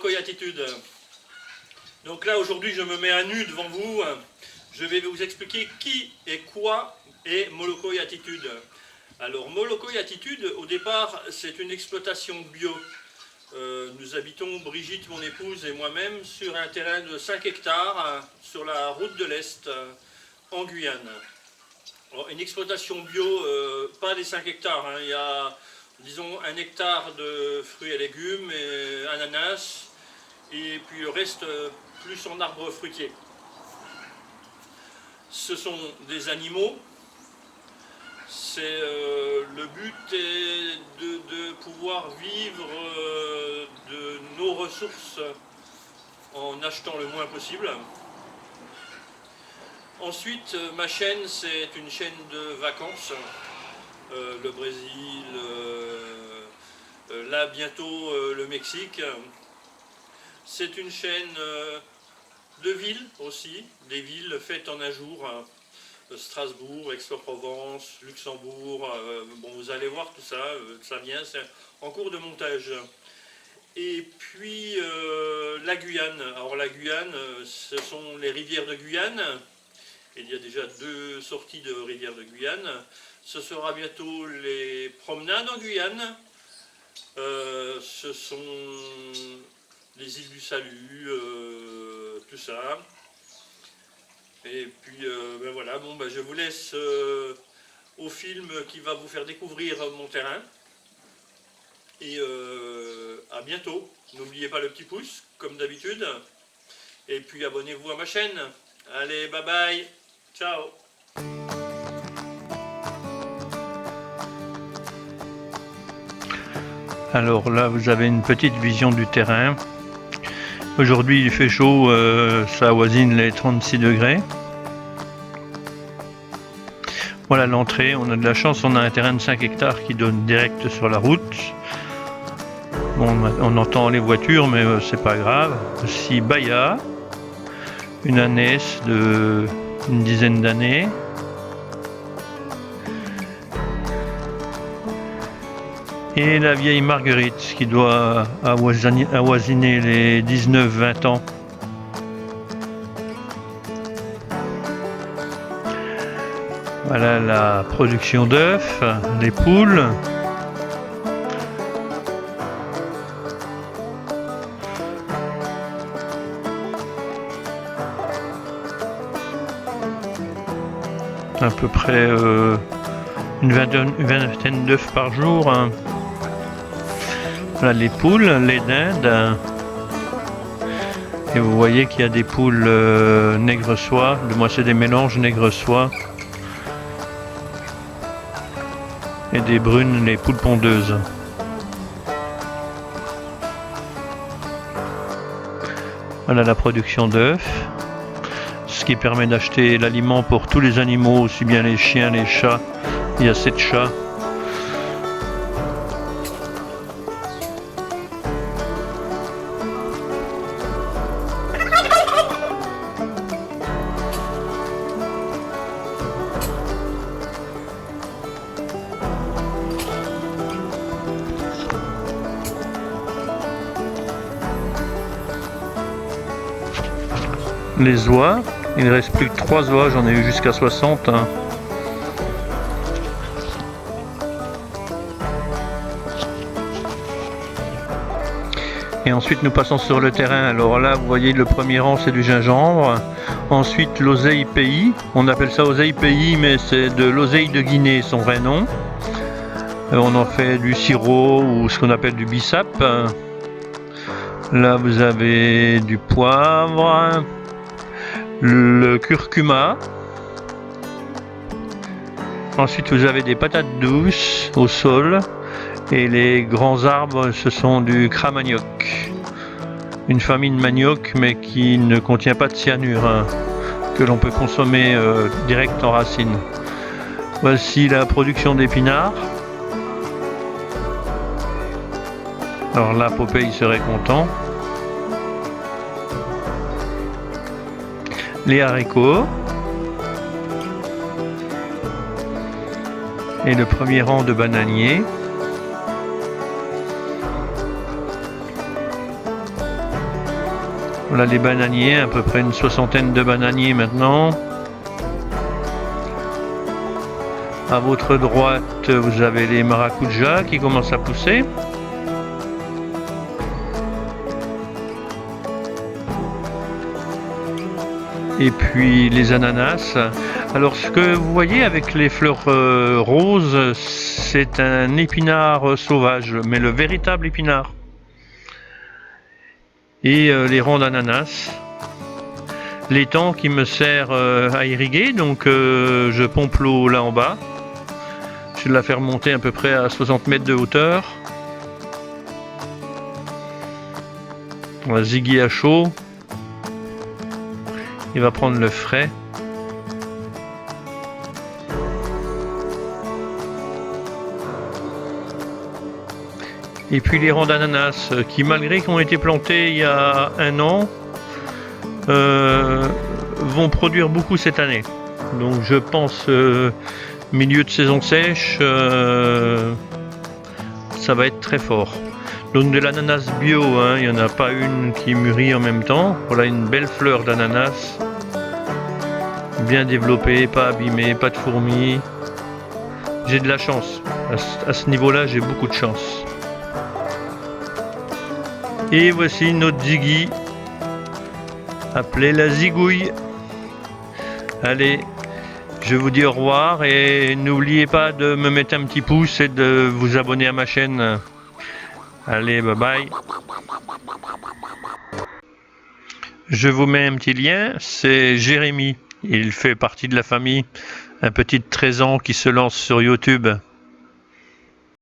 Molokoï Attitude. Donc là aujourd'hui je me mets à nu devant vous. Je vais vous expliquer qui et quoi est Molokoï Attitude. Alors Molokoï Attitude, au départ c'est une exploitation bio. Nous habitons, Brigitte, mon épouse et moi-même, sur un terrain de 5 hectares sur la route de l'Est en Guyane. Alors, une exploitation bio, pas des 5 hectares, hein. Il y a disons 1 hectare de fruits et légumes et ananas, et puis le reste plus en arbres fruitiers. Ce sont des animaux. Le but est de pouvoir vivre de nos ressources en achetant le moins possible. Ensuite, ma chaîne, c'est une chaîne de vacances. Le Brésil, là bientôt le Mexique. C'est une chaîne de villes aussi, des villes faites en un jour. Strasbourg, Aix-en-Provence, Luxembourg, bon vous allez voir tout ça, ça vient, c'est en cours de montage. Et puis la Guyane, alors la Guyane, ce sont les rivières de Guyane, il y a déjà 2 sorties de rivières de Guyane, ce sera bientôt les promenades en Guyane, ce sont les îles du Salut, tout ça. Et puis ben voilà, bon, ben je vous laisse au film qui va vous faire découvrir mon terrain. Et à bientôt. N'oubliez pas le petit pouce, comme d'habitude. Et puis abonnez-vous à ma chaîne. Allez, bye bye. Ciao. Alors là, vous avez une petite vision du terrain. Aujourd'hui il fait chaud, ça avoisine les 36 degrés. Voilà l'entrée, on a de la chance, on a un terrain de 5 hectares qui donne direct sur la route. Bon, on entend les voitures mais c'est pas grave. Ici Baya, une ânesse de une dizaine d'années. Et la vieille Marguerite qui doit avoisiner les 19-20 ans. Voilà la production d'œufs, les poules. À peu près une vingtaine d'œufs par jour. Hein. Voilà les poules, les dindes. Et vous voyez qu'il y a des poules nègre-soie. Moi c'est des mélanges nègre-soie. Et des brunes, les poules pondeuses. Voilà la production d'œufs. Ce qui permet d'acheter l'aliment pour tous les animaux, aussi bien les chiens, les chats. Il y a 7 chats. Les oies, il ne reste plus que 3 oies, j'en ai eu jusqu'à 60. Hein. Et ensuite nous passons sur le terrain. Alors là vous voyez le premier rang c'est du gingembre. Ensuite l'oseille pays, on appelle ça oseille pays mais c'est de l'oseille de Guinée son vrai nom. On en fait du sirop ou ce qu'on appelle du bissap. Là vous avez du poivre. Le curcuma. Ensuite vous avez des patates douces au sol et les grands arbres ce sont du cramanioc, une famille de manioc mais qui ne contient pas de cyanure, hein, que l'on peut consommer direct en racine. Voici la production d'épinards. Alors là Popeye serait content. Les haricots et le premier rang de bananiers. Voilà les bananiers, à peu près une soixantaine de bananiers maintenant. À votre droite, vous avez les maracujas qui commencent à pousser. Et puis les ananas. Alors ce que vous voyez avec les fleurs roses, c'est un épinard sauvage, mais le véritable épinard. Et les rangs d'ananas. L'étang qui me sert à irriguer, donc je pompe l'eau là en bas. Je vais la faire monter à peu près à 60 mètres de hauteur. On va ziguer à chaud. Il va prendre le frais. Et puis les rangs d'ananas qui, malgré qu'ils ont été plantés il y a 1 an, vont produire beaucoup cette année. Donc je pense milieu de saison sèche, ça va être très fort. Donc de l'ananas bio, hein, il n'y en a pas une qui mûrit en même temps. Voilà une belle fleur d'ananas. Bien développée, pas abîmée, pas de fourmis. J'ai de la chance. À ce niveau-là, j'ai beaucoup de chance. Et voici notre ziggy, appelée la zigouille. Allez, je vous dis au revoir et n'oubliez pas de me mettre un petit pouce et de vous abonner à ma chaîne. Allez, bye bye. Je vous mets un petit lien, c'est Jérémy. Il fait partie de la famille, un petit de 13 ans qui se lance sur YouTube.